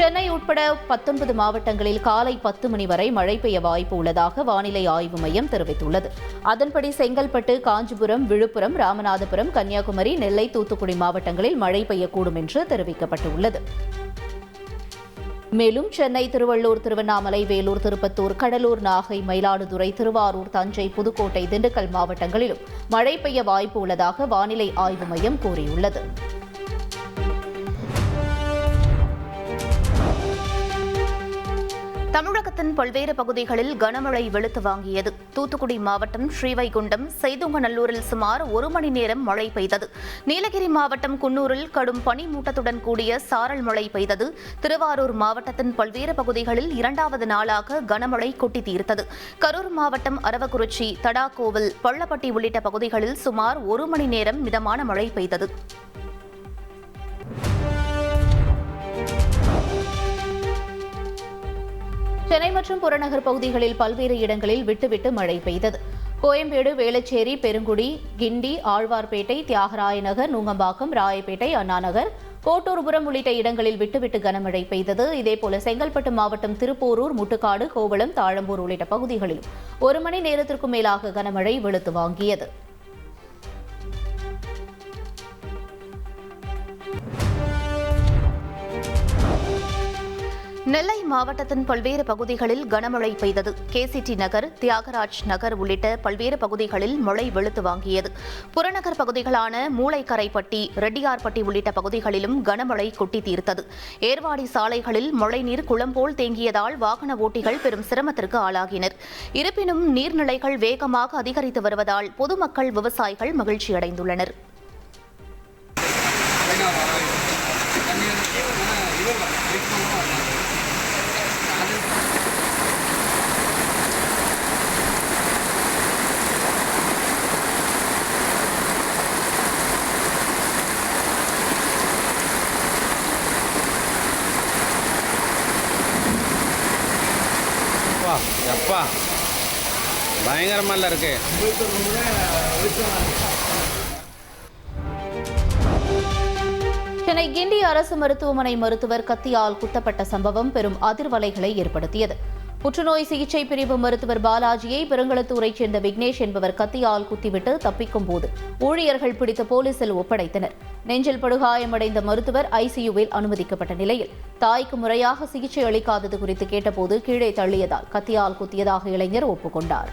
சென்னை உட்பட 19 மாவட்டங்களில் காலை 10 மணி வரை மழை பெய்ய வாய்ப்பு உள்ளதாக வானிலை ஆய்வு மையம் தெரிவித்துள்ளது. அதன்படி செங்கல்பட்டு, காஞ்சிபுரம், விழுப்புரம், ராமநாதபுரம், கன்னியாகுமரி, நெல்லை, தூத்துக்குடி மாவட்டங்களில் மழை பெய்யக்கூடும் என்று தெரிவிக்கப்பட்டுள்ளது. மேலும் சென்னை, திருவள்ளூர், திருவண்ணாமலை, வேலூர், திருப்பத்தூர், கடலூர், நாகை, மயிலாடுதுறை, திருவாரூர், தஞ்சை, புதுக்கோட்டை, திண்டுக்கல் மாவட்டங்களிலும் மழை பெய்ய வாய்ப்பு உள்ளதாக வானிலை ஆய்வு மையம் கூறியுள்ளது. தமிழகத்தின் பல்வேறு பகுதிகளில் கனமழை வெளுத்து வாங்கியது. தூத்துக்குடி மாவட்டம் ஸ்ரீவைகுண்டம், செய்துங்கநல்லூரில் சுமார் 1 மணி நேரம் மழை பெய்தது. நீலகிரி மாவட்டம் குன்னூரில் கடும் பனிமூட்டத்துடன் கூடிய சாரல் மழை பெய்தது. திருவாரூர் மாவட்டத்தின் பல்வேறு பகுதிகளில் 2வது நாளாக கனமழை கொட்டி தீர்த்தது. கரூர் மாவட்டம் அரவக்குறிச்சி, தடாகோவில், பள்ளப்பட்டி உள்ளிட்ட பகுதிகளில் சுமார் 1 மணி நேரம் மிதமான மழை பெய்தது. சென்னை மற்றும் புறநகர் பகுதிகளில் பல்வேறு இடங்களில் விட்டுவிட்டு மழை பெய்தது. கோயம்பேடு, வேளச்சேரி, பெருங்குடி, கிண்டி, ஆழ்வார்பேட்டை, தியாகராய நகர், நூங்கம்பாக்கம், ராயப்பேட்டை, அண்ணாநகர், கோட்டூர்புரம் உள்ளிட்ட இடங்களில் விட்டுவிட்டு கனமழை பெய்தது. இதேபோல செங்கல்பட்டு மாவட்டம் திருப்போரூர், முட்டுக்காடு, கோவளம், தாழம்பூர் உள்ளிட்ட பகுதிகளிலும் 1 மணி நேரத்திற்கும் மேலாக கனமழை வெளுத்து வாங்கியது. நெல்லை மாவட்டத்தின் பல்வேறு பகுதிகளில் கனமழை பெய்தது. கேசிடி நகர், தியாகராஜ் நகர் உள்ளிட்ட பல்வேறு பகுதிகளில் மழை வெளுத்து வாங்கியது. புறநகர் பகுதிகளான மூளைக்கரைப்பட்டி, ரெட்டியார்பட்டி உள்ளிட்ட பகுதிகளிலும் கனமழை கொட்டி தீர்த்தது. ஏர்வாடி சாலைகளில் மழைநீர் குளம் போல் தேங்கியதால் வாகன ஓட்டிகள் பெரும் சிரமத்திற்கு ஆளாகினர். இருப்பினும் நீர்நிலைகள் வேகமாக அதிகரித்து வருவதால் பொதுமக்கள், விவசாயிகள் மகிழ்ச்சியடைந்துள்ளனர். எப்பா பயங்கரமாக இருக்கு. சென்னை கிண்டி அரசு மருத்துவமனை மருத்துவர் கத்தியால் குத்தப்பட்ட சம்பவம் பெரும் அதிர்வலைகளை ஏற்படுத்தியது. புற்றுநோய் சிகிச்சை பிரிவு மருத்துவர் பாலாஜியை பெருங்களத்தூரைச் சேர்ந்த விக்னேஷ் என்பவர் கத்தியால் குத்திவிட்டு தப்பிக்கும் போது ஊழியர்கள் பிடித்து போலீசில் ஒப்படைத்தனர். நெஞ்சில் படுகாயமடைந்த மருத்துவர் ஐசியூவில் அனுமதிக்கப்பட்ட நிலையில் தாய்க்கு முறையாக சிகிச்சை அளிக்காதது குறித்து கேட்டபோது கீழே தள்ளியதால் கத்தியால் குத்தியதாக இளைஞர் ஒப்புக்கொண்டார்.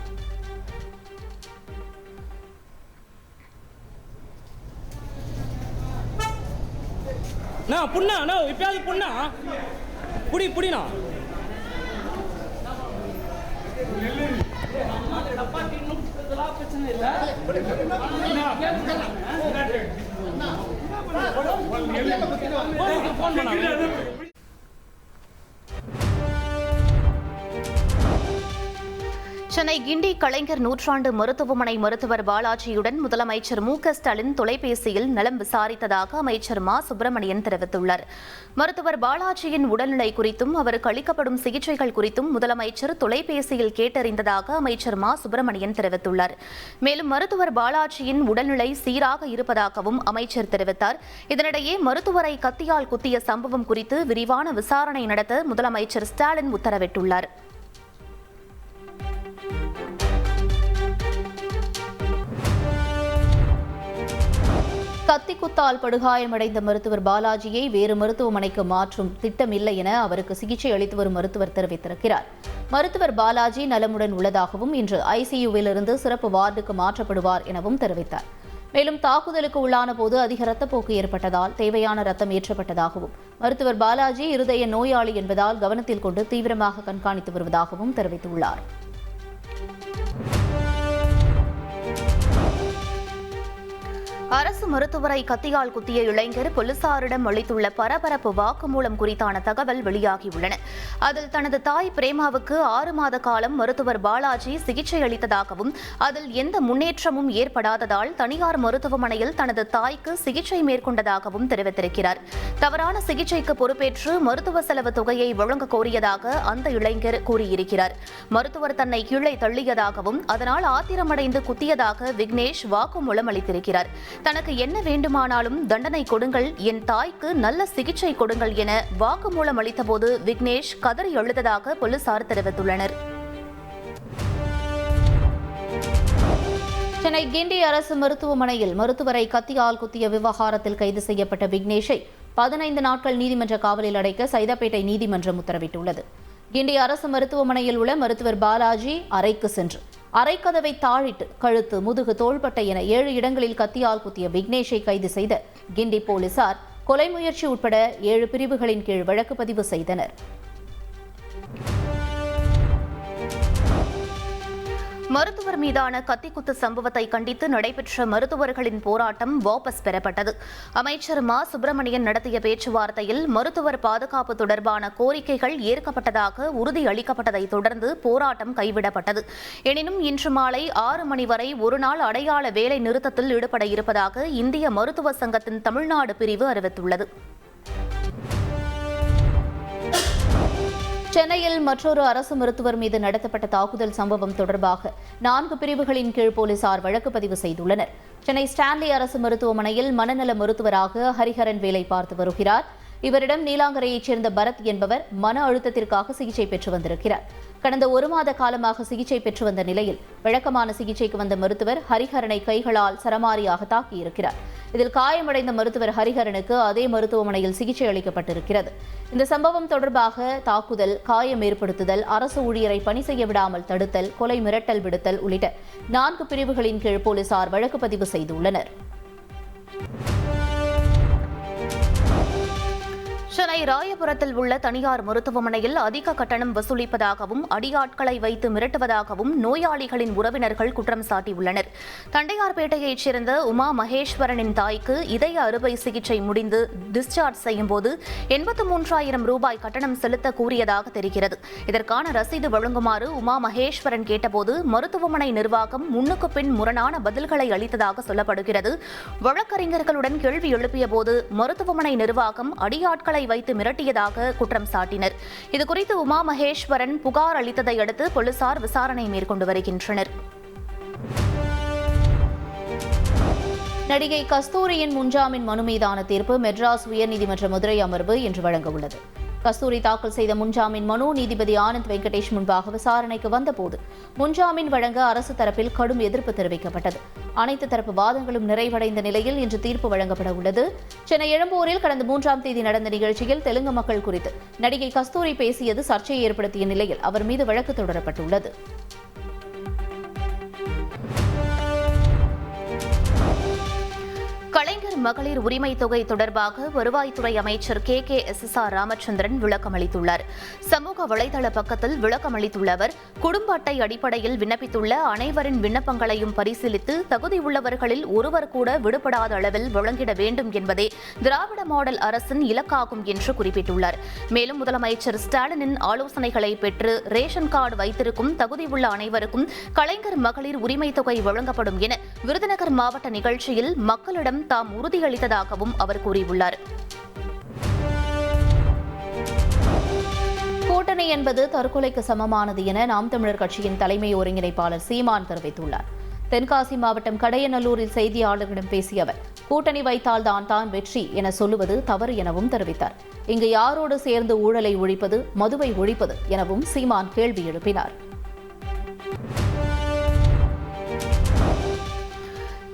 சென்னை கிண்டி கலைஞர் நூற்றாண்டு மருத்துவமனை மருத்துவர் பாலாஜியுடன் முதலமைச்சர் மு.க.ஸ்டாலின் தொலைபேசியில் நலம் விசாரித்ததாக அமைச்சர் மா. சுப்பிரமணியன் தெரிவித்துள்ளார். மருத்துவர் பாலாஜியின் உடல்நிலை குறித்தும் அவருக்கு அளிக்கப்படும் சிகிச்சைகள் குறித்தும் முதலமைச்சர் தொலைபேசியில் கேட்டறிந்ததாக அமைச்சர் மா. சுப்பிரமணியன் தெரிவித்துள்ளார். மேலும் மருத்துவர் பாலாஜியின் உடல்நிலை சீராக இருப்பதாகவும் அமைச்சர் தெரிவித்தார். இதனிடையே மருத்துவரை கத்தியால் குத்திய சம்பவம் குறித்து விரிவான விசாரணை நடத்த முதலமைச்சர் ஸ்டாலின் உத்தரவிட்டுள்ளார். கத்திக்குத்தால் படுகாயமடைந்த மருத்துவர் பாலாஜியை வேறு மருத்துவமனைக்கு மாற்றும் திட்டமில்லை என அவருக்கு சிகிச்சை அளித்து வரும் மருத்துவர் தெரிவித்திருக்கிறார். மருத்துவர் பாலாஜி நலமுடன் உள்ளதாகவும் இன்று ஐசியூவிலிருந்து சிறப்பு வார்டுக்கு மாற்றப்படுவார் எனவும் தெரிவித்தார். மேலும் தாக்குதலுக்கு உள்ளான போது அதிக ரத்தப்போக்கு ஏற்பட்டதால் தேவையான ரத்தம் ஏற்றப்பட்டதாகவும் மருத்துவர் பாலாஜி இருதய நோயாளி என்பதால் கவனத்தில் கொண்டு தீவிரமாக கண்காணித்து வருவதாகவும் தெரிவித்துள்ளார். அரசு மருத்துவரை கத்தியால் குத்திய இளைஞர் போலீசாரிடம் அளித்துள்ள பரபரப்பு வாக்குமூலம் குறித்தான தகவல் வெளியாகியுள்ளன. அதில் தனது தாய் பிரேமாவுக்கு 6 மாத காலம் மருத்துவர் பாலாஜி சிகிச்சை அளித்ததாகவும் அதில் எந்த முன்னேற்றமும் ஏற்படாததால் தனியார் மருத்துவமனையில் தனது தாய்க்கு சிகிச்சை மேற்கொண்டதாகவும் தெரிவித்திருக்கிறார். தவறான சிகிச்சைக்கு பொறுப்பேற்று மருத்துவ செலவு தொகையை வழங்க கோரியதாக அந்த இளைஞர் கூறியிருக்கிறார். மருத்துவர் தன்னை கீழே தள்ளியதாகவும் அதனால் ஆத்திரமடைந்து குத்தியதாக விக்னேஷ் வாக்குமூலம் அளித்திருக்கிறார். தனக்கு என்ன வேண்டுமானாலும் தண்டனை கொடுங்கள், என் தாய்க்கு நல்ல சிகிச்சை கொடுங்கள் என வாக்குமூலம் அளித்தபோது விக்னேஷ் கதறி எழுந்ததாக போலீசார் தெரிவித்துள்ளனர். சென்னை கிண்டி அரசு மருத்துவமனையில் மருத்துவரை கத்தியால் குத்திய விவகாரத்தில் கைது செய்யப்பட்ட விக்னேஷை 15 நாட்கள் நீதிமன்ற காவலில் அடைக்க சைதாப்பேட்டை நீதிமன்றம் உத்தரவிட்டுள்ளது. கிண்டி அரசு மருத்துவமனையில் உள்ள மருத்துவர் பாலாஜி அறைக்கு சென்று அறைக்கதவை தாழிட்டு கழுத்து, முதுகு, தோள்பட்டை என 7 இடங்களில் கத்தியால் குத்திய விக்னேஷை கைது செய்த கிண்டி போலீசார் கொலை முயற்சி உட்பட 7 பிரிவுகளின் கீழ் வழக்கு பதிவு செய்தனர். மருத்துவர் மீதான கத்திக்குத்து சம்பவத்தை கண்டித்து நடைபெற்ற மருத்துவர்களின் போராட்டம் வாபஸ் பெறப்பட்டது. அமைச்சர் மா சுப்பிரமணியன் நடத்திய பேச்சுவார்த்தையில் மருத்துவர் பாதுகாப்பு தொடர்பான கோரிக்கைகள் ஏற்கப்பட்டதாக உறுதியளிக்கப்பட்டதை தொடர்ந்து போராட்டம் கைவிடப்பட்டது. எனினும் இன்று மாலை 6 மணி வரை ஒருநாள் அடையாள வேலை நிறுத்தத்தில் ஈடுபட இருப்பதாக இந்திய மருத்துவ சங்கத்தின் தமிழ்நாடு பிரிவு அறிவித்துள்ளது. சென்னையில் மற்றொரு அரசு மருத்துவர் மீது நடத்தப்பட்ட தாக்குதல் சம்பவம் தொடர்பாக 4 பிரிவுகளின் கீழ் போலீசார் வழக்கு பதிவு செய்துள்ளனர். சென்னை ஸ்டான்லி அரசு மருத்துவமனையில் மனநல மருத்துவராக ஹரிஹரன் வேலை பார்த்து வருகிறார். இவரிடம் நீலாங்கரையைச் சேர்ந்த பரத் என்பவர் மன அழுத்தத்திற்காக சிகிச்சை பெற்று வந்திருக்கிறார். கடந்த 1 மாத காலமாக சிகிச்சை பெற்று வந்த நிலையில் வழக்கமான சிகிச்சைக்கு வந்த மருத்துவர் ஹரிஹரனை கைகளால் சரமாரியாக தாக்கியிருக்கிறார். இதில் காயமடைந்த மருத்துவர் ஹரிஹரனுக்கு அதே மருத்துவமனையில் சிகிச்சை அளிக்கப்பட்டிருக்கிறது. இந்த சம்பவம் தொடர்பாக தாக்குதல், காயம் ஏற்படுத்துதல், அரசு ஊழியரை பணி செய்ய விடாமல் தடுத்தல், கொலை மிரட்டல் விடுத்தல் உள்ளிட்ட 4 பிரிவுகளின் கீழ் போலீசார் வழக்கு பதிவு செய்துள்ளனர். சென்னை ராயபுரத்தில் உள்ள தனியார் மருத்துவமனையில் அதிக கட்டணம் வசூலிப்பதாகவும் அடியாட்களை வைத்து மிரட்டுவதாகவும் நோயாளிகளின் உறவினர்கள் குற்றம் சாட்டியுள்ளனர். தண்டையார்பேட்டையைச் சேர்ந்த உமா மகேஸ்வரனின் தாய்க்கு இதய அறுவை சிகிச்சை முடிந்து டிஸ்சார்ஜ் செய்யும்போது 83,000 ரூபாய் கட்டணம் செலுத்த கூறியதாக தெரிகிறது. இதற்கான ரசீது வழங்குமாறு உமா மகேஸ்வரன் கேட்டபோது மருத்துவமனை நிர்வாகம் முன்னுக்கு பின் முரணான பதில்களை அளித்ததாக சொல்லப்படுகிறது. வழக்கறிஞர்களுடன் கேள்வி எழுப்பியபோது மருத்துவமனை நிர்வாகம் அடியாட்களை வைத்து மிரட்டியதாக குற்றம் சாட்டினர். இதுகுறித்து உமா மகேஸ்வரன் புகார் அளித்ததை அடுத்து போலீசார் விசாரணை மேற்கொண்டு வருகின்றனர். நடிகை கஸ்தூரியின் முன்ஜாமீன் மனு மீதான தீர்ப்பு மெட்ராஸ் உயர்நீதிமன்ற மதுரை அமர்வு இன்று வழங்க உள்ளது. கஸ்தூரி தாக்கல் செய்த முன்ஜாமீன் மனு நீதிபதி ஆனந்த் வெங்கடேஷ் முன்பாக விசாரணைக்கு வந்தபோது முன்ஜாமீன் வழங்க அரசு தரப்பில் கடும் எதிர்ப்பு தெரிவிக்கப்பட்டது. அனைத்து தரப்பு வாதங்களும் நிறைவடைந்த நிலையில் இன்று தீர்ப்பு வழங்கப்பட உள்ளது. சென்னை எழும்பூரில் கடந்த 3ஆம் தேதி நடந்த நிகழ்ச்சியில் தெலுங்கு மக்கள் குறித்து நடிகை கஸ்தூரி பேசியது சர்ச்சையை ஏற்படுத்திய நிலையில் அவர் மீது வழக்கு தொடரப்பட்டுள்ளது. கலைஞர் மகளிர் உரிமை தொகை தொடர்பாக வருவாய்த்துறை அமைச்சர் KKSSR ராமச்சந்திரன் விளக்கம் அளித்துள்ளார். சமூக வலைதள பக்கத்தில் விளக்கம் அளித்துள்ள அவர், குடும்ப அட்டை அடிப்படையில் விண்ணப்பித்துள்ள அனைவரின் விண்ணப்பங்களையும் பரிசீலித்து தகுதியுள்ளவர்களில் ஒருவர் கூட விடுபடாத அளவில் வழங்கிட வேண்டும் என்பதே திராவிட மாடல் அரசின் இலக்காகும் என்று குறிப்பிட்டுள்ளார். மேலும் முதலமைச்சர் ஸ்டாலினின் ஆலோசனைகளை பெற்று ரேஷன் கார்டு வைத்திருக்கும் தகுதியுள்ள அனைவருக்கும் கலைஞர் மகளிர் உரிமை தொகை வழங்கப்படும் என விருதுநகர் மாவட்ட நிகழ்ச்சியில் மக்களிடம் தாம் உறுதியளித்ததாகவும் அவர் கூறியுள்ளார். கூட்டணி என்பது தற்கொலைக்கு சமமானது என நாம் தமிழர் கட்சியின் தலைமை ஒருங்கிணைப்பாளர் சீமான் தெரிவித்துள்ளார். தென்காசி மாவட்டம் கடையநல்லூரில் செய்தியாளர்களிடம் பேசிய அவர், கூட்டணி வைத்தால் தான் வெற்றி என சொல்லுவது தவறு எனவும் தெரிவித்தார். இங்கு யாரோடு சேர்ந்து ஊழலை ஒழிப்பது, மதுவை ஒழிப்பது எனவும் சீமான் கேள்வி எழுப்பினார்.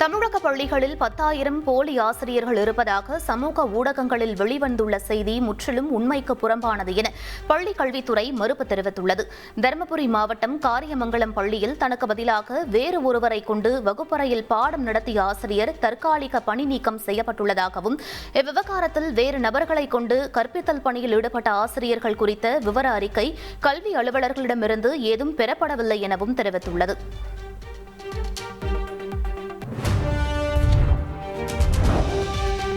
தமிழக பள்ளிகளில் 10,000 போலி ஆசிரியர்கள் இருப்பதாக சமூக ஊடகங்களில் வெளிவந்துள்ள செய்தி முற்றிலும் உண்மைக்கு புறம்பானது என பள்ளிக் கல்வித்துறை மறுப்பு தெரிவித்துள்ளது. தருமபுரி மாவட்டம் காரியமங்கலம் பள்ளியில் தனக்கு பதிலாக வேறு ஒருவரை கொண்டு வகுப்பறையில் பாடம் நடத்திய ஆசிரியர் தற்காலிக பணி நீக்கம் செய்யப்பட்டுள்ளதாகவும், இவ்விவகாரத்தில் வேறு நபர்களை கொண்டு கற்பித்தல் பணியில் ஈடுபட்ட ஆசிரியர்கள் குறித்த விவர அறிக்கை கல்வி அலுவலர்களிடமிருந்து ஏதும் பெறப்படவில்லை எனவும் தெரிவித்துள்ளது.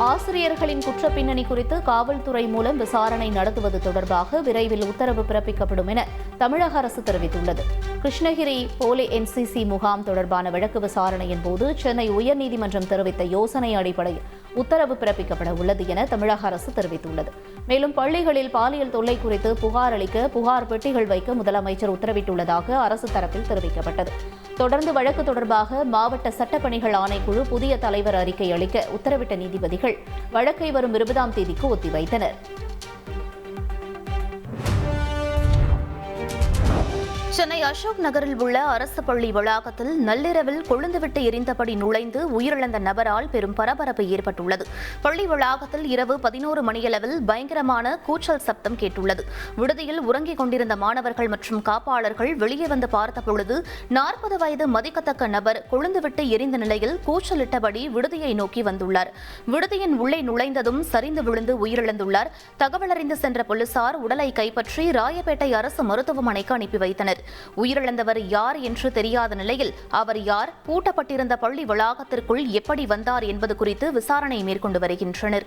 ஆசிரியர்களின் குற்ற பின்னணி குறித்து காவல்துறை மூலம் விசாரணை நடத்துவது தொடர்பாக விரைவில் உத்தரவு பிறப்பிக்கப்படும் என தமிழக அரசு தெரிவித்துள்ளது. கிருஷ்ணகிரி போலி NCC முகாம் தொடர்பான வழக்கு விசாரணையின் போது சென்னை உயர்நீதிமன்றம் தெரிவித்த யோசனை அடிப்படையில் உத்தரவு பிறப்பிக்கப்பட உள்ளது என தமிழக அரசு தெரிவித்துள்ளது. மேலும் பள்ளிகளில் பாலியல் தொல்லை குறித்து புகார் அளிக்க புகார் பெட்டிகள் வைக்க முதலமைச்சர் உத்தரவிட்டுள்ளதாக அரசு தரப்பில் தெரிவிக்கப்பட்டது. தொடர்ந்து வழக்கு தொடர்பாக மாவட்ட சட்டப்பணிகள் ஆணைக்குழு புதிய தலைவர் அறிக்கை அளிக்க உத்தரவிட்ட நீதிபதிகள் வழக்கை வரும் 20ஆம் தேதிக்கு ஒத்திவைத்தனர். சென்னை அசோக் நகரில் உள்ள அரசு பள்ளி வளாகத்தில் நள்ளிரவில் கொழுந்துவிட்டு எரிந்தபடி நுழைந்து உயிரிழந்த நபரால் பெரும் பரபரப்பு ஏற்பட்டுள்ளது. பள்ளி வளாகத்தில் இரவு 11 மணியளவில் பயங்கரமான கூச்சல் சப்தம் கேட்டுள்ளது. விடுதியில் உறங்கிக் கொண்டிருந்த மாணவர்கள் மற்றும் காப்பாளர்கள் வெளியே வந்து பார்த்தபொழுது 40 வயது மதிக்கத்தக்க நபர் கொழுந்துவிட்டு எரிந்த நிலையில் கூச்சலிட்டபடி விடுதியை நோக்கி வந்துள்ளார். விடுதியின் உள்ளே நுழைந்ததும் சரிந்து விழுந்து உயிரிழந்துள்ளார். தகவலறிந்து சென்ற போலீசார் உடலை கைப்பற்றி ராயப்பேட்டை அரசு மருத்துவமனைக்கு அனுப்பி வைத்தனர். உயிரிழந்தவர் யார் என்று தெரியாத நிலையில் அவர் யார், பூட்டப்பட்டிருந்த பள்ளி வளாகத்திற்குள் எப்படி வந்தார் என்பது குறித்து விசாரணை மேற்கொண்டு வருகின்றனர்.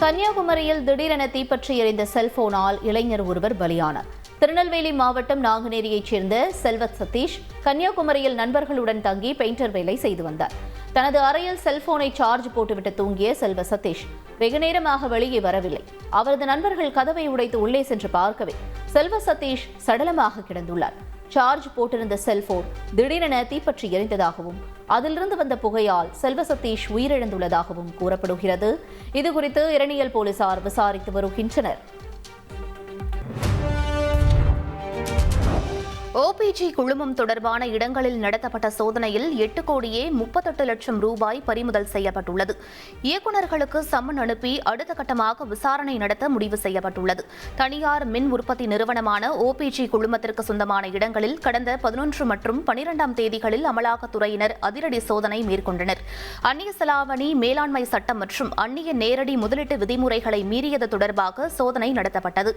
கன்னியாகுமரியில் திடீரென தீப்பற்றி எரிந்த செல்போனால் இளைஞர் ஒருவர் பலியானார். திருநெல்வேலி மாவட்டம் நாங்குநேரியைச் சேர்ந்த செல்வத் சதீஷ் கன்னியாகுமரியில் நண்பர்களுடன் தங்கி பெயிண்டர் வேலை செய்து வந்தார். தனது அறையில் செல்போனை சார்ஜ் போட்டுவிட்டு தூங்கிய செல்வ சதீஷ் வெகுநேரமாக வெளியே வரவில்லை. அவரது நண்பர்கள் கதவை உடைத்து உள்ளே சென்று பார்க்கவே செல்வ சதீஷ் சடலமாக கிடந்துள்ளார். சார்ஜ் போட்டிருந்த செல்போன் திடீரென தீப்பற்றி எரிந்ததாகவும் அதிலிருந்து வந்த புகையால் செல்வ சதீஷ் உயிரிழந்துள்ளதாகவும் கூறப்படுகிறது. இதுகுறித்து இரணியல் போலீசார் விசாரித்து வருகின்றனர். OPG குழுமம் தொடர்பான இடங்களில் நடத்தப்பட்ட சோதனையில் 8,38,00,000 ரூபாய் பறிமுதல் செய்யப்பட்டுள்ளது. இயக்குநர்களுக்கு சம்மன் அனுப்பி அடுத்த கட்டமாக விசாரணை நடத்த முடிவு செய்யப்பட்டுள்ளது. தனியார் மின் உற்பத்தி நிறுவனமான OPG குழுமத்திற்கு சொந்தமான இடங்களில் கடந்த 11 மற்றும் 12ஆம் தேதிகளில் அமலாக்கத்துறையினர் அதிரடி சோதனை மேற்கொண்டனர். அந்நிய செலாவணி மேலாண்மை சட்டம் மற்றும் அந்நிய நேரடி முதலீட்டு விதிமுறைகளை மீறியது தொடர்பாக சோதனை நடத்தப்பட்டது.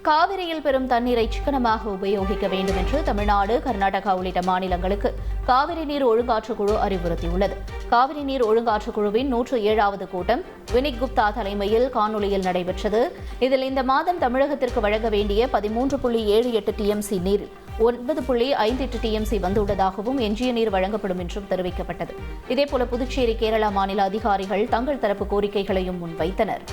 காவிரியில் பெறும் தண்ணீரை சிக்கனமாக உபயோகிக்க வேண்டும் என்று தமிழ்நாடு, கர்நாடகா உள்ளிட்ட மாநிலங்களுக்கு காவிரி நீர் ஒழுங்காற்றுக்குழு அறிவுறுத்தியுள்ளது. காவிரி நீர் ஒழுங்காற்றுக்குழுவின் 107வது கூட்டம் வினிக் குப்தா தலைமையில் காணொலியில் நடைபெற்றது. இதில் இந்த மாதம் தமிழகத்திற்கு வழங்க வேண்டிய 13.78 TMC நீரில் 9.58 TMC வந்துள்ளதாகவும் எஞ்சிய நீர் வழங்கப்படும் என்றும் தெரிவிக்கப்பட்டது. இதேபோல புதுச்சேரி, கேரளா மாநில அதிகாரிகள் தங்கள் தரப்பு கோரிக்கைகளையும் முன்வைத்தனர்.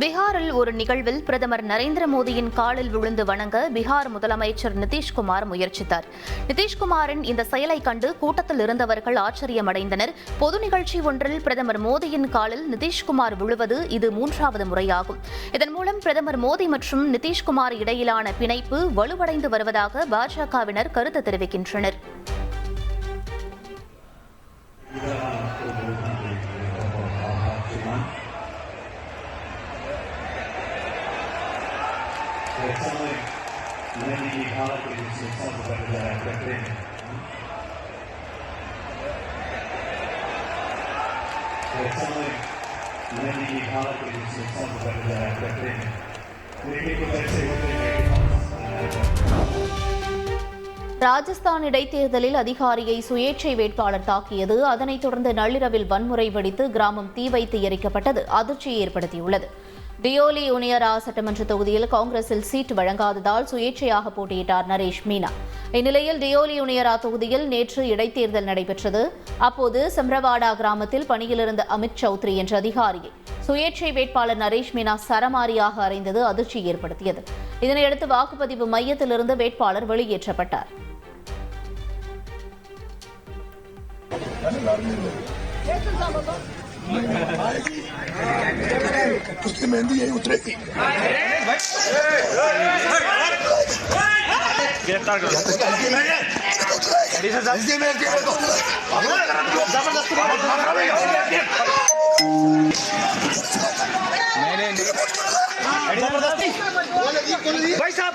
பீகாரில் ஒரு நிகழ்வில் பிரதமர் நரேந்திர மோடியின் காலில் விழுந்து வணங்க பீகார் முதலமைச்சர் நிதிஷ்குமார் முயற்சித்தார். நிதிஷ்குமாரின் இந்த செயலை கண்டு கூட்டத்தில் இருந்தவர்கள் ஆச்சரியமடைந்தனர். பொது நிகழ்ச்சி ஒன்றில் பிரதமர் மோடியின் காலில் நிதிஷ்குமார் விழுவது இது 3வது முறையாகும். இதன் மூலம் பிரதமர் மோடி மற்றும் நிதிஷ்குமார் இடையிலான பிணைப்பு வலுவடைந்து வருவதாக பாஜகவினர் கருத்து தெரிவிக்கின்றனர். ராஜஸ்தான் இடைத்தேர்தலில் அதிகாரியை சுயேட்சை வேட்பாளர் தாக்கியது, அதனைத் தொடர்ந்து நள்ளிரவில் வன்முறை வெடித்து கிராமம் தீ வைத்து எரிக்கப்பட்டது அதிர்ச்சியை ஏற்படுத்தியுள்ளது. டியோலி யூனியரா சட்டமன்ற தொகுதியில் காங்கிரஸில் சீட் வழங்காததால் சுயேட்சையாக போட்டியிட்டார் நரேஷ் மீனா. இந்நிலையில் டியோலி யூனியரா தொகுதியில் நேற்று இடைத்தேர்தல் நடைபெற்றது. அப்போது சம்ரவாடா கிராமத்தில் பணியில் இருந்த அமித் சௌத்ரி என்ற அதிகாரியை சுயேட்சை வேட்பாளர் நரேஷ் மீனா சரமாரியாக அறைந்தது அதிர்ச்சி ஏற்படுத்தியது. இதனையடுத்து வாக்குப்பதிவு மையத்திலிருந்து வேட்பாளர் வெளியேற்றப்பட்டார். उसकी मेहंदी यही उतरेगी। गिरफ्तार करो। भाई साहब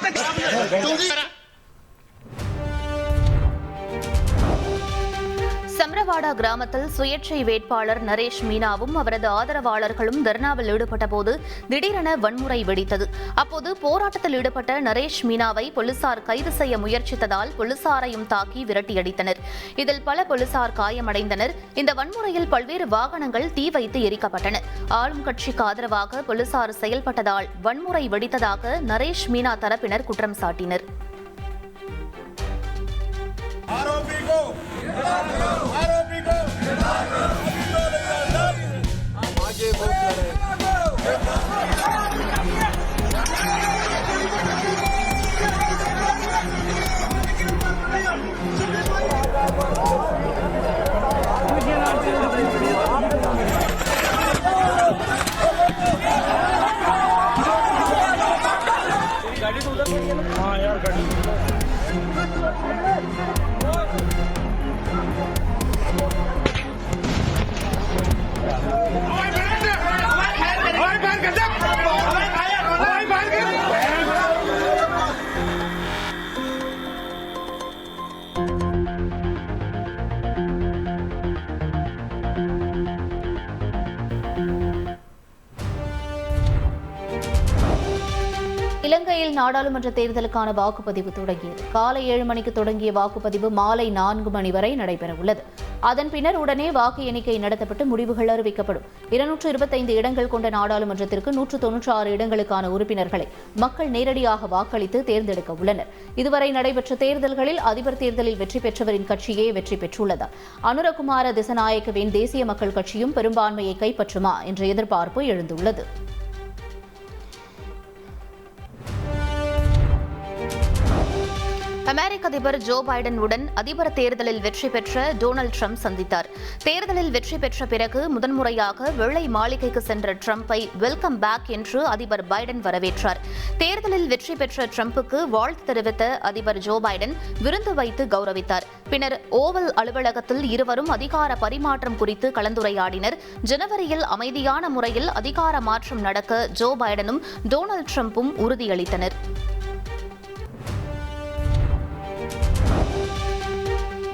சம்ரவாடா கிராமத்தில் சுயேட்சை வேட்பாளர் நரேஷ் மீனாவும் அவரது ஆதரவாளர்களும் தர்ணாவில் ஈடுபட்டபோது திடீரென வன்முறை வெடித்தது. அப்போது போராட்டத்தில் ஈடுபட்ட நரேஷ் மீனாவை போலீசார் கைது செய்ய முயற்சித்ததால் போலீசாரையும் தாக்கி விரட்டியடித்தனர். இதில் பல போலீசார் காயமடைந்தனர். இந்த வன்முறையில் பல்வேறு வாகனங்கள் தீ வைத்து எரிக்கப்பட்டன. ஆளும் கட்சிக்கு ஆதரவாக போலீசார் செயல்பட்டதால் வன்முறை வெடித்ததாக நரேஷ் மீனா தரப்பினர் குற்றம் சாட்டினர். आरोपी को இலங்கையில் நாடாளுமன்ற தேர்தலுக்கான வாக்குப்பதிவு தொடங்கியது. காலை 7 மணிக்கு தொடங்கிய வாக்குப்பதிவு மாலை 4 மணி வரை நடைபெறவுள்ளது. அதன் பின்னர் உடனே வாக்கு எண்ணிக்கை நடத்தப்பட்டு முடிவுகள் அறிவிக்கப்படும். 225 இடங்கள் கொண்ட நாடாளுமன்றத்திற்கு 196 இடங்களுக்கான உறுப்பினர்களை மக்கள் நேரடியாக வாக்களித்து தேர்ந்தெடுக்க உள்ளனர். இதுவரை நடைபெற்ற தேர்தல்களில் அதிபர் தேர்தலில் வெற்றி பெற்றவரின் கட்சியே வெற்றி பெற்றுள்ளது. அனுரகுமார திசநாயக்கவின் தேசிய மக்கள் கட்சியும் பெரும்பான்மையை கைப்பற்றுமா என்ற எதிர்பார்ப்பு எழுந்துள்ளது. அமெரிக்க அதிபர் ஜோ பைடனுடன் அதிபர் தேர்தலில் வெற்றி பெற்ற டொனால்டு ட்ரம்ப் சந்தித்தார். தேர்தலில் வெற்றி பெற்ற பிறகு முதன்முறையாக வெள்ளை மாளிகைக்கு சென்ற ட்ரம்பை வெல்கம் பேக் என்று அதிபர் பைடன் வரவேற்றார். தேர்தலில் வெற்றி பெற்ற ட்ரம்புக்கு வாழ்த்து தெரிவித்த அதிபர் ஜோ பைடன் விருந்து வைத்து கௌரவித்தார். பின்னர் ஓவல் அலுவலகத்தில் இருவரும் அதிகார பரிமாற்றம் குறித்து கலந்துரையாடினர். ஜனவரியில் அமைதியான முறையில் அதிகார மாற்றம் நடக்க ஜோ பைடனும் டொனால்டு ட்ரம்பும் உறுதியளித்தனர்.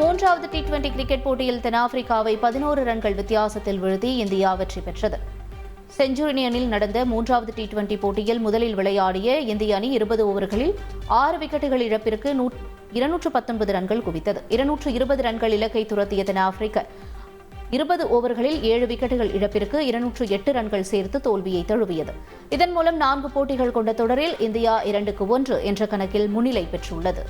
மூன்றாவது T20 கிரிக்கெட் போட்டியில் தென்னாப்பிரிக்காவை 11 ரன்கள் வித்தியாசத்தில் வீழ்த்தி இந்தியா வெற்றி பெற்றது. செஞ்சுரியனில் நடந்த மூன்றாவது T20 போட்டியில் முதலில் விளையாடிய இந்திய அணி 20 ஓவர்களில் 6 விக்கெட்டுகள் இழப்பிற்கு 219 ரன்கள் குவித்தது. 220 ரன்கள் இலக்கை துரத்திய தென்னாப்பிரிக்கா 20 ஓவர்களில் 7 விக்கெட்டுகள் இழப்பிற்கு 208 ரன்கள் சேர்த்து தோல்வியை தழுவியது. இதன் மூலம் 4 போட்டிகள் கொண்ட தொடரில் இந்தியா 2-1 என்ற கணக்கில் முன்னிலை பெற்றுள்ளது.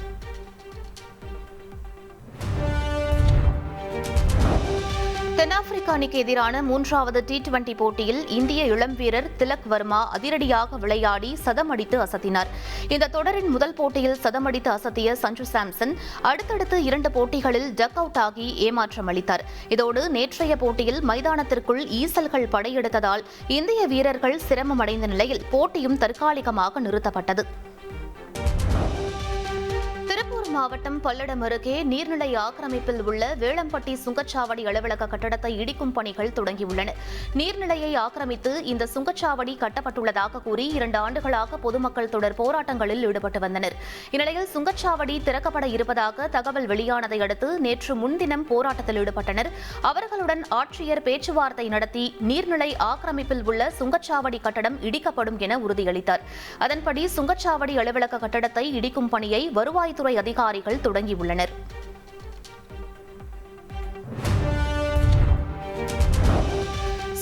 தென்னாப்பிரிக்க அணிக்கு எதிரான மூன்றாவது T20 போட்டியில் இந்திய இளம் வீரர் திலக் வர்மா அதிரடியாக விளையாடி சதமடித்து அசத்தினார். இந்த தொடரின் முதல் போட்டியில் சதமடித்து அசத்திய சஞ்சு சாம்சன் அடுத்தடுத்து 2 போட்டிகளில் டக் அவுட் ஆகி ஏமாற்றம் அளித்தார். இதோடு நேற்றைய போட்டியில் மைதானத்திற்குள் ஈசல்கள் படையெடுத்ததால் இந்திய வீரர்கள் சிரமமடைந்த நிலையில் போட்டியும் தற்காலிகமாக நிறுத்தப்பட்டது. மாவட்டம் பல்லடம் அருகே நீர்நிலை ஆக்கிரமிப்பில் உள்ள வேளம்பட்டி சுங்கச்சாவடி அலுவலக கட்டடத்தை இடிக்கும் பணிகள் தொடங்கியுள்ளன. நீர்நிலையை ஆக்கிரமித்து இந்த சுங்கச்சாவடி கட்டப்பட்டுள்ளதாக கூறி 2 ஆண்டுகளாக பொதுமக்கள் தொடர் போராட்டங்களில் ஈடுபட்டு வந்தனர். இந்நிலையில் சுங்கச்சாவடி திறக்கப்பட இருப்பதாக தகவல் வெளியானதை அடுத்து நேற்று முன்தினம் போராட்டத்தில் ஈடுபட்டனர். அவர்களுடன் ஆட்சியர் பேச்சுவார்த்தை நடத்தி நீர்நிலை ஆக்கிரமிப்பில் உள்ள சுங்கச்சாவடி கட்டடம் இடிக்கப்படும் என உறுதியளித்தார். அதன்படி சுங்கச்சாவடி அலுவலக கட்டடத்தை இடிக்கும் பணியை வருவாய்த்துறை அதிகாரிகள் தொடங்கியுள்ளனர்.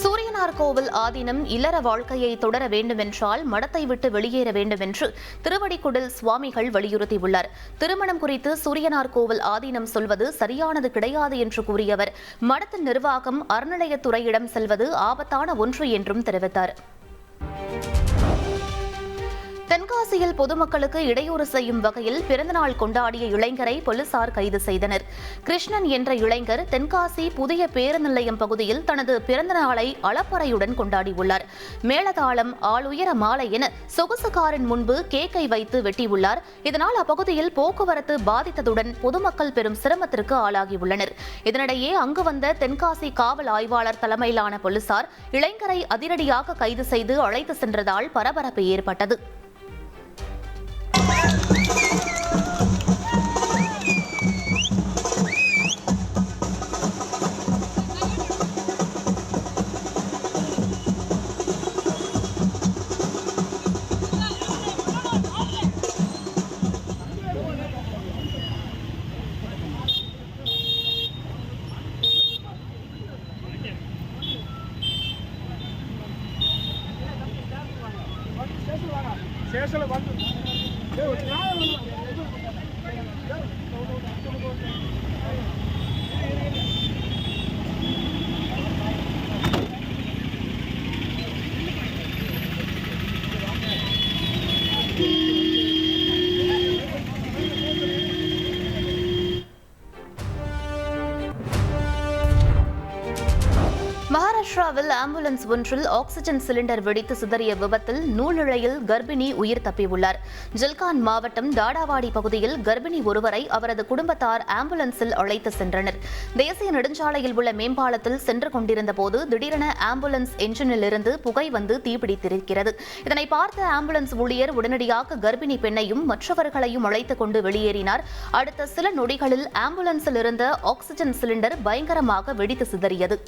சூரியனார்கோவில் ஆதீனம் இல்லற வாழ்க்கையை தொடர வேண்டுமென்றால் மடத்தை விட்டு வெளியேற வேண்டும் என்று திருவடிக்குடில் சுவாமிகள் வலியுறுத்தியுள்ளார். திருமணம் குறித்து சூரியனார்கோவில் ஆதீனம் சொல்வது சரியானது கிடையாது என்று கூறியவர் மடத்தின் நிர்வாகம் அறநிலையத்துறையிடம் செல்வது ஆபத்தான ஒன்று என்றும் தெரிவித்தார். தென்காசியில் பொதுமக்களுக்கு இடையூறு செய்யும் வகையில் பிறந்தநாள் கொண்டாடிய இளைஞரை போலீசார் கைது செய்தனர். கிருஷ்ணன் என்ற இளைஞர் தென்காசி புதிய பேருந்து நிலையம் பகுதியில் தனது பிறந்தநாளை அளப்பறையுடன் கொண்டாடியுள்ளார். மேளதாளம், ஆளுயர மாலை என சொகுசு காரின் முன்பு கேக்கை வைத்து வெட்டியுள்ளார். இதனால் அப்பகுதியில் போக்குவரத்து பாதித்ததுடன் பொதுமக்கள் பெரும் சிரமத்திற்கு ஆளாகியுள்ளனர். இதனிடையே அங்கு வந்த தென்காசி காவல் ஆய்வாளர் தலைமையிலான போலீசார் இளைஞரை அதிரடியாக கைது செய்து அழைத்து சென்றதால் பரபரப்பு ஏற்பட்டது. மாவட்டத்தில் ஆம்புலன்ஸ் ஒன்றில் ஆக்ஸிஜன் சிலிண்டர் வெடித்து சிதறிய விபத்தில் நூலிழையில் கர்ப்பிணி உயிர் தப்பியுள்ளார். ஜல்கான் மாவட்டம் தாடாவாடி பகுதியில் கர்ப்பிணி ஒருவரை அவரது குடும்பத்தார் ஆம்புலன்ஸில் அழைத்து சென்றனர். தேசிய நெடுஞ்சாலையில் உள்ள மேம்பாலத்தில் சென்று கொண்டிருந்த போது திடீரென ஆம்புலன்ஸ் என்ஜினிலிருந்து புகை வந்து தீப்பிடித்திருக்கிறது. இதனை பார்த்த ஆம்புலன்ஸ் ஊழியர் உடனடியாக கர்ப்பிணி பெண்ணையும் மற்றவர்களையும் அழைத்துக் கொண்டு வெளியேறினார். அடுத்த சில நொடிகளில் ஆம்புலன்ஸில் இருந்த ஆக்ஸிஜன் சிலிண்டர் பயங்கரமாக வெடித்து சிதறியது.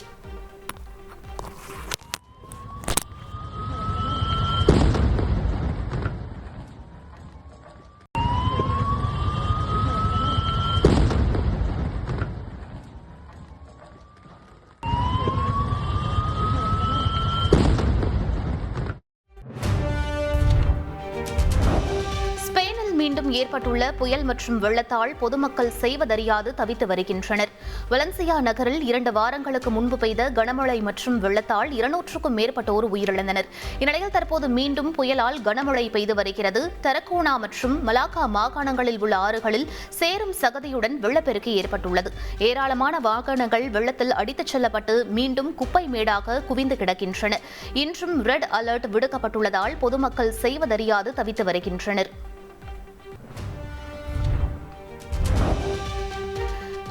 மீண்டும் ஏற்பட்டுள்ள புயல் மற்றும் வெள்ளத்தால் பொதுமக்கள் செய்வதறியாது தவித்து வருகின்றனர். வலன்சியா நகரில் 2 வாரங்களுக்கு முன்பு பெய்த கனமழை மற்றும் வெள்ளத்தால் 200க்கும் மேற்பட்டோர் உயிரிழந்தனர். இந்நிலையில் தற்போது மீண்டும் புயலால் கனமழை பெய்து வருகிறது. தரகோனா மற்றும் மலாக்கா மாகாணங்களில் உள்ள ஆறுகளில் சேரும் சகதியுடன் வெள்ளப்பெருக்கு ஏற்பட்டுள்ளது. ஏராளமான வாகனங்கள் வெள்ளத்தில் அடித்துச் செல்லப்பட்டு மீண்டும் குப்பை மேடாக குவிந்து கிடக்கின்றன. இன்றும் ரெட் அலர்ட் விடுக்கப்பட்டுள்ளதால் பொதுமக்கள் செய்வதறியாது தவித்து வருகின்றனர்.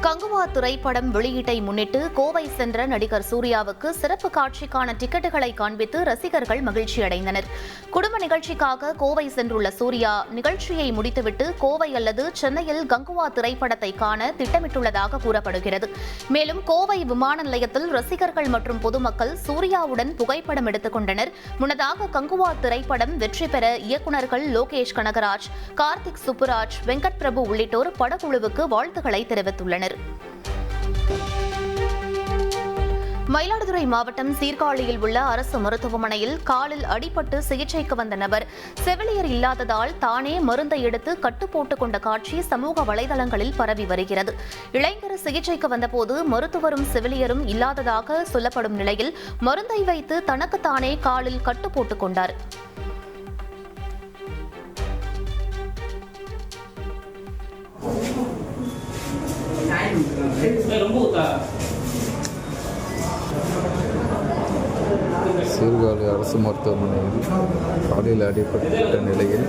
கங்குவா திரைப்படம் வெளியீட்டை முன்னிட்டு கோவை சென்ற நடிகர் சூர்யாவுக்கு சிறப்பு காட்சிக்கான டிக்கெட்டுகளை காண்பித்து ரசிகர்கள் மகிழ்ச்சியடைந்தனர். குடும்ப நிகழ்ச்சிக்காக கோவை சென்றுள்ள சூர்யா நிகழ்ச்சியை முடித்துவிட்டு கோவை அல்லது சென்னையில் கங்குவா திரைப்படத்தை காண திட்டமிட்டுள்ளதாக கூறப்படுகிறது. மேலும் கோவை விமான நிலையத்தில் ரசிகர்கள் மற்றும் பொதுமக்கள் சூர்யாவுடன் புகைப்படம் எடுத்துக் கொண்டனர். முன்னதாக கங்குவா திரைப்படம் வெற்றி பெற இயக்குநர்கள் லோகேஷ் கனகராஜ், கார்த்திக் சுப்புராஜ், வெங்கட் பிரபு உள்ளிட்டோர் படக்குழுவுக்கு வாழ்த்துக்களை தெரிவித்துள்ளனர். மயிலாடுதுறை மாவட்டம் சீர்காழியில் உள்ள அரசு மருத்துவமனையில் காலில் அடிபட்டு சிகிச்சைக்கு வந்த நபர் செவிலியர் இல்லாததால் தானே மருந்தை எடுத்து கட்டு போட்டுக் கொண்ட காட்சி சமூக வலைதளங்களில் பரவி வருகிறது. இளைஞர் சிகிச்சைக்கு வந்தபோது மருத்துவரும் செவிலியரும் இல்லாததாக சொல்லப்படும் நிலையில் மருந்தை வைத்து தனக்குத்தானே காலில் கட்டு போட்டுக் கொண்டார். சீர்காழி அரசு மருத்துவமனையில் காலில் அடிபட்ட நிலையில்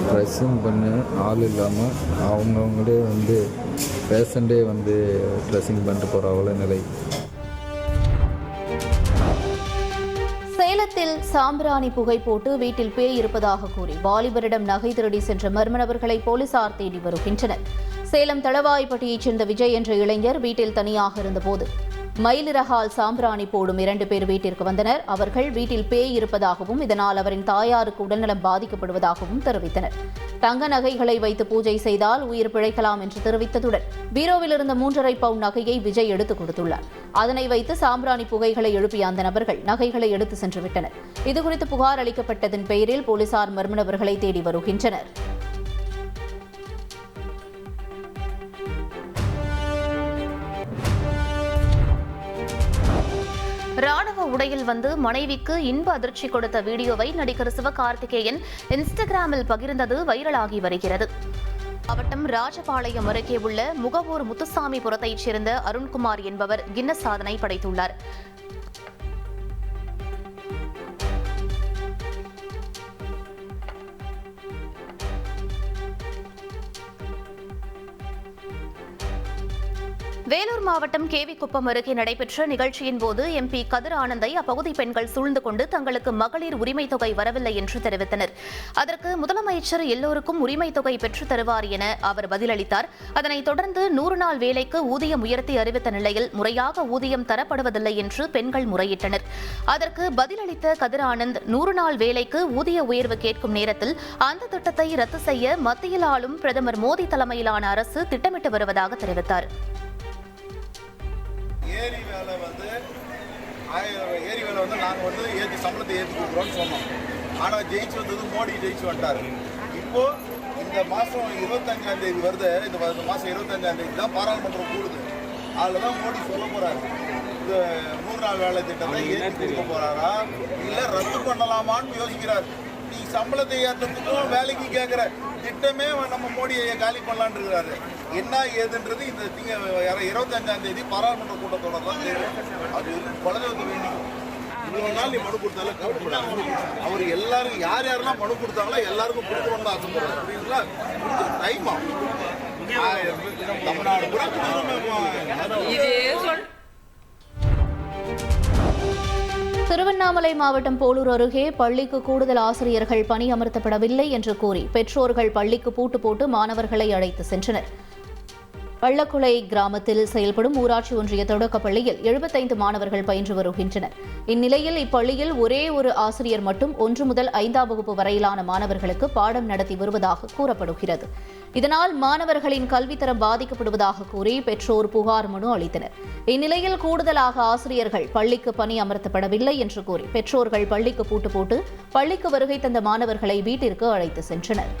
ட்ரெஸ்ஸிங் பண்ண ஆள் இல்லாமல் அவங்கவுங்களே பேஷண்ட்டே ட்ரெஸ்ஸிங் பண்ணிட்டு போகிற அவ்வளோ நிலை. சேலத்தில் சாம்பிராணி புகை போட்டு வீட்டில் பேய் இருப்பதாக கூறி வாலிபரிடம் நகை திருடி சென்ற மர்ம நபர்களை போலீசார் தேடி வருகின்றனர். சேலம் தளவாய்ப்பட்டியைச் சேர்ந்த விஜய் என்ற இளைஞர் வீட்டில் தனியாக இருந்தபோது மயிலிறகால் சாம்பிராணி போடும் 2 பேர் வீட்டிற்கு வந்தனர். அவர்கள் வீட்டில் பேய் இருப்பதாகவும் இதனால் அவரின் தாயாருக்கு உடல்நலம் பாதிக்கப்படுவதாகவும் தெரிவித்தனர். தங்க நகைகளை வைத்து பூஜை செய்தால் உயிர் பிழைக்கலாம் என்று தெரிவித்ததுடன் பீரோவில் இருந்த 3.5 பவுண்ட் நகையை விஜய் எடுத்துக் கொடுத்துள்ளார். அதனை வைத்து சாம்பிராணி புகைகளை எழுப்பிய அந்த நபர்கள் நகைகளை எடுத்து சென்று விட்டனர். இதுகுறித்து புகார் அளிக்கப்பட்டதன் பெயரில் போலீசார் மர்ம நபர்களை தேடி வருகின்றனர். ராணுவ உடையில் வந்து மனைவிக்கு இன்ப அதிர்ச்சி கொடுத்த வீடியோவை நடிகர் சிவகார்த்திகேயன் இன்ஸ்டாகிராமில் பகிர்ந்தது வைரலாகி வருகிறது. மாவட்டம் ராஜபாளையம் அருகே உள்ள முகவூர் முத்துசாமிபுரத்தைச் சேர்ந்த அருண்குமார் என்பவர் கின்னஸ் சாதனை படைத்துள்ளார். வேலூர் மாவட்டம் கேவிக்குப்பம் அருகே நடைபெற்ற நிகழ்ச்சியின் போது MP கதிர் ஆனந்தை அப்பகுதி பெண்கள் சூழ்ந்து கொண்டு தங்களுக்கு மகளிர் உரிமைத் தொகை வரவில்லை என்று தெரிவித்தனர். அதற்கு முதலமைச்சர் எல்லோருக்கும் உரிமைத் தொகை பெற்றுத் தருவார் என அவர் பதிலளித்தார். அதனைத் தொடர்ந்து 100 நாள் வேலைக்கு ஊதியம் உயர்த்தி அறிவித்த நிலையில் முறையாக ஊதியம் தரப்படுவதில்லை என்று பெண்கள் முறையிட்டனர். அதற்கு பதிலளித்த கதிர் ஆனந்த் 100 நாள் வேலைக்கு ஊதிய உயர்வு கேட்கும் நேரத்தில் அந்த திட்டத்தை ரத்து செய்ய மத்தியில் ஆளும் பிரதமர் மோடி தலைமையிலான அரசு திட்டமிட்டு வருவதாக தெரிவித்தார். ஏரி வேலை நாங்கள் ஏற்றி சம்பளத்தை ஏற்றி கொடுக்குறோன்னு சொன்னோம். ஆனால் ஜெயிச்சு வந்தது மோடி ஜெயிச்சு வந்துட்டார். இப்போது இந்த மாதம் 25ஆம் தேதி வருது. இந்த மாதம் 25ஆம் தேதி தான் பாராளுமன்றம் கூடுது. அதில் தான் மோடி சொல்ல போகிறாரு, இந்த 100 நாள் வேலை திட்டத்தை ஏற்றி கொடுக்க போகிறாரா இல்லை ரத்து பண்ணலாமான்னு யோசிக்கிறார். நீ சம்பளத்தை ஏற்றத்துக்கும் வேலைக்கு கேட்குற திட்டமே நம்ம மோடியை காலி பண்ணலான்னு இருக்கிறாரு. என்ன ஏதுன்றது இந்த 25ஆம் தேதி பாராளுமன்ற கூட்டத்தோட தான் தெரியும். அது பலதவத்து வேண்டிக்கும். இவ்வளோ நாள் நீ மனு கொடுத்தாலும் கவலைப்படாது. அவர் எல்லாரும் யாரெல்லாம் மனு கொடுத்தாங்களோ எல்லாருக்கும் கொடுக்கணும்னு ஆசைப்படுறாரு. அப்படிங்களா டைம் ஆகும். தமிழ்நாடு கூட திருவண்ணாமலை மாவட்டம் போலூர் அருகே பள்ளிக்கு கூடுதல் ஆசிரியர்கள் பணியமர்த்தப்படவில்லை என்று கூறி பெற்றோர்கள் பள்ளிக்கு பூட்டு போட்டு மாணவர்களை அழைத்து சென்றனர். பள்ளக்குளை கிராமத்தில் செயல்படும் ஊராட்சி ஒன்றிய தொடக்கப் பள்ளியில் 75 மாணவர்கள் பயின்று வருகின்றனர். இந்நிலையில் இப்பள்ளியில் ஒரே ஒரு ஆசிரியர் மட்டும் 1 முதல் 5ஆம் வகுப்பு வரையிலான மாணவர்களுக்கு பாடம் நடத்தி வருவதாக கூறப்படுகிறது. இதனால் மாணவர்களின் கல்வித்தரம் பாதிக்கப்படுவதாக கூறி பெற்றோர் புகார் மனு அளித்தனர். இந்நிலையில் கூடுதலாக ஆசிரியர்கள் பள்ளிக்கு பணி அமர்த்தப்படவில்லை என்று கூறி பெற்றோர்கள் பள்ளிக்கு பூட்டு போட்டு பள்ளிக்கு வருகை தந்த மாணவர்களை வீட்டிற்கு அழைத்து சென்றனர்.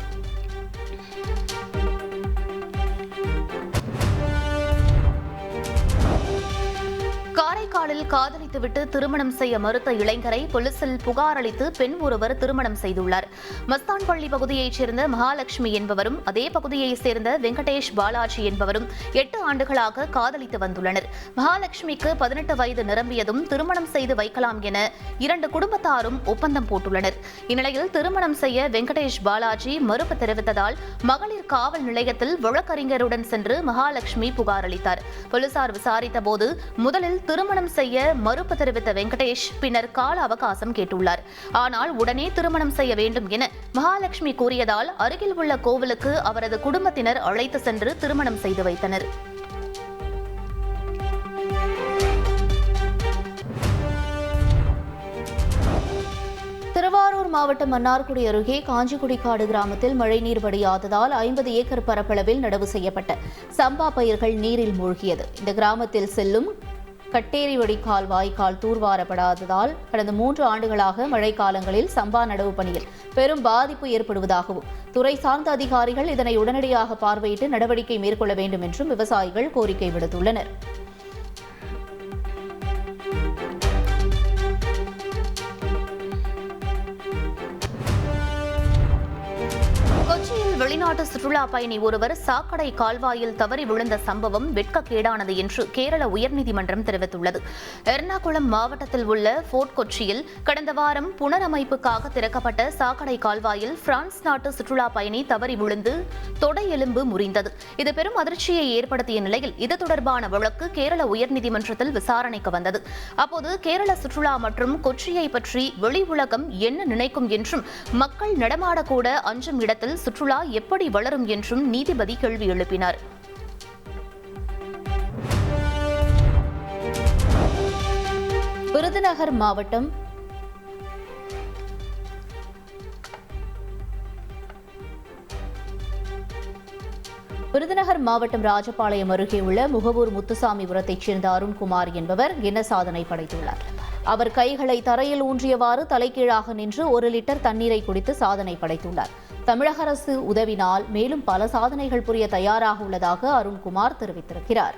காரைக்காலில் காதலித்துவிட்டு திருமணம் செய்ய மறுத்த இளைஞரை போலீசில் புகார் அளித்து பெண் ஒருவர் திருமணம் செய்துள்ளார். மஸ்தான்பள்ளி பகுதியைச் சேர்ந்த மகாலட்சுமி என்பவரும் அதே பகுதியைச் சேர்ந்த வெங்கடேஷ் பாலாஜி என்பவரும் 8 ஆண்டுகளாக காதலித்து வந்துள்ளனர். மகாலட்சுமிக்கு 18 வயது நிரம்பியதும் திருமணம் செய்து வைக்கலாம் என 2 குடும்பத்தாரும் ஒப்பந்தம் போட்டுள்ளனர். இந்நிலையில் திருமணம் செய்ய வெங்கடேஷ் பாலாஜி மறுப்பு தெரிவித்ததால் மகளிர் காவல் நிலையத்தில் வழக்கறிஞருடன் சென்று மகாலட்சுமி புகார் அளித்தார். போலீசார் விசாரித்தபோது முதலில் திருமணம் செய்ய மறுப்பு தெரிவித்த வெங்கடேஷ் பின்னர் கால அவகாசம் கேட்டுள்ளார். ஆனால் உடனே திருமணம் செய்ய வேண்டும் என மகாலட்சுமி கூறியதால் அருகில் உள்ள கோவிலுக்கு அவரது குடும்பத்தினர் அழைத்து சென்று திருமணம் செய்து வைத்தனர். திருவாரூர் மாவட்டம் மன்னார்குடி அருகே காஞ்சிக்குடிக்காடு கிராமத்தில் மழைநீர் வடியாததால் 50 ஏக்கர் பரப்பளவில் நடவு செய்யப்பட்ட சம்பா பயிர்கள் நீரில் மூழ்கியது. இந்த கிராமத்தில் செல்லும் கட்டேரிவடி வாய்க்கால் தூர்வாரப்படாததால் கடந்த 3 ஆண்டுகளாக மழைக்காலங்களில் சம்பா நடவு பணியில் பெரும் பாதிப்பு ஏற்படுவதாகவும் துறை சார்ந்த அதிகாரிகள் இதனை உடனடியாக பார்வையிட்டு நடவடிக்கை மேற்கொள்ள வேண்டும் என்றும் விவசாயிகள் கோரிக்கை விடுத்துள்ளனர். வெளிநாட்டு சுற்றுலா பயணி ஒருவர் சாக்கடை கால்வாயில் தவறி விழுந்த சம்பவம் வெட்கக்கேடானது என்று கேரள உயர்நீதிமன்றம் தெரிவித்துள்ளது. எர்ணாகுளம் மாவட்டத்தில் உள்ள போர்ட் கொச்சியில் கடந்த வாரம் புனரமைப்புக்காக திறக்கப்பட்ட சாக்கடை கால்வாயில் பிரான்ஸ் நாட்டு சுற்றுலா பயணி தவறி விழுந்து தொடை எலும்பு முறிந்தது. இது பெரும் அதிர்ச்சியை ஏற்படுத்திய நிலையில் இது தொடர்பான வழக்கு கேரள உயர்நீதிமன்றத்தில் விசாரணைக்கு வந்தது. அப்போது கேரள சுற்றுலா மற்றும் கொச்சியை பற்றி வெளி உலகம் என்ன நினைக்கும் என்றும் மக்கள் நடமாடக்கூட அஞ்சும் இடத்தில் சுற்றுலா எப்படி வளரும் என்றும் நீதிபதி கேள்வி எழுப்பினார். விருதுநகர் மாவட்டம் ராஜபாளையம் அருகே உள்ள முகவூர் முத்துசாமிபுரத்தைச் சேர்ந்த அருண்குமார் என்பவர் என்ன சாதனை படைத்துள்ளார். அவர் கைகளை தரையில் ஊன்றியவாறு தலைகீழாக நின்று 1 லிட்டர் தண்ணீரை குடித்து சாதனை படைத்துள்ளார். தமிழக அரசு உதவினால் மேலும் பல சாதனைகள் புரிய தயாராக உள்ளதாக அருண்குமார் தெரிவித்திருக்கிறார்.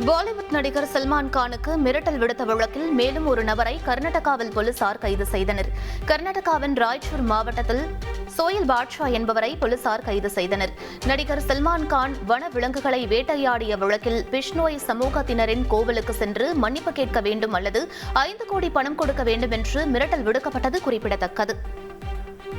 பாலிவுட் நடிகர் சல்மான் கானுக்கு மிரட்டல் விடுத்த வழக்கில் மேலும் ஒரு நபரை கர்நாடகாவில் போலீசார் கைது செய்தனர். கர்நாடகாவின் ராய்ச்சூர் மாவட்டத்தில் சோயல் பாட்ஷா என்பவரை போலீசார் கைது செய்தனர். நடிகர் சல்மான் கான் வன விலங்குகளை வேட்டையாடிய வழக்கில் பிஷ்னோய் சமூகத்தினரின் கோவிலுக்கு சென்று மன்னிப்பு கேட்க வேண்டும் அல்லது 5 கோடி பணம் கொடுக்க வேண்டும் என்று மிரட்டல் விடுக்கப்பட்டது குறிப்பிடத்தக்கது.